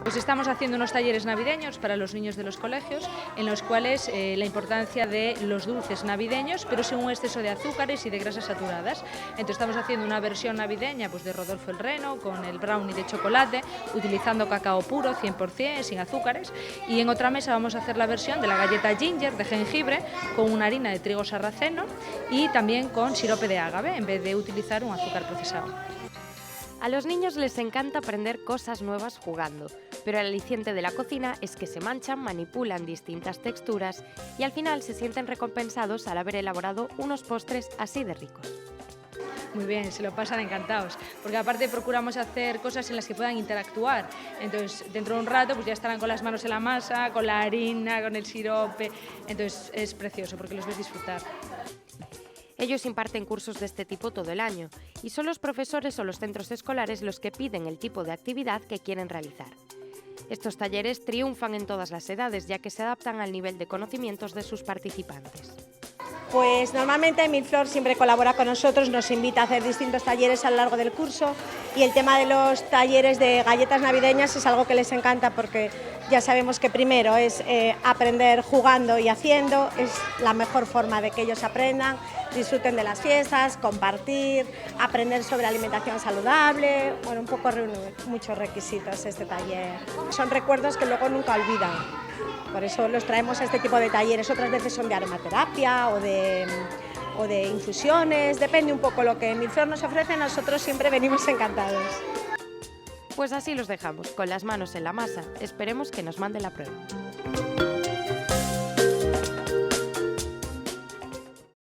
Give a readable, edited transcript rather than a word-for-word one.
Pues estamos haciendo unos talleres navideños para los niños de los colegios, en los cuales la importancia de los dulces navideños, pero sin un exceso de azúcares y de grasas saturadas. Entonces estamos haciendo una versión navideña pues, de Rodolfo el Reno, con el brownie de chocolate, utilizando cacao puro, 100%, sin azúcares. Y en otra mesa vamos a hacer la versión de la galleta ginger de jengibre, con una harina de trigo sarraceno y también con sirope de ágave, en vez de utilizar un azúcar procesado. A los niños les encanta aprender cosas nuevas jugando, pero el aliciente de la cocina es que se manchan, manipulan distintas texturas y al final se sienten recompensados al haber elaborado unos postres así de ricos. Muy bien, se lo pasan encantados, porque aparte procuramos hacer cosas en las que puedan interactuar. Entonces, dentro de un rato pues ya estarán con las manos en la masa, con la harina, con el sirope. Entonces es precioso porque los ves disfrutar. Ellos imparten cursos de este tipo todo el año y son los profesores o los centros escolares los que piden el tipo de actividad que quieren realizar. Estos talleres triunfan en todas las edades ya que se adaptan al nivel de conocimientos de sus participantes. Pues normalmente Milflor siempre colabora con nosotros, nos invita a hacer distintos talleres a lo largo del curso y el tema de los talleres de galletas navideñas es algo que les encanta porque ya sabemos que primero es aprender jugando y haciendo, es la mejor forma de que ellos aprendan, disfruten de las fiestas, compartir, aprender sobre alimentación saludable, bueno, un poco reúne muchos requisitos este taller. Son recuerdos que luego nunca olvidan. Por eso los traemos a este tipo de talleres, otras veces son de aromaterapia o de infusiones, depende un poco lo que Milflor nos ofrece, nosotros siempre venimos encantados. Pues así los dejamos, con las manos en la masa, esperemos que nos mande la prueba.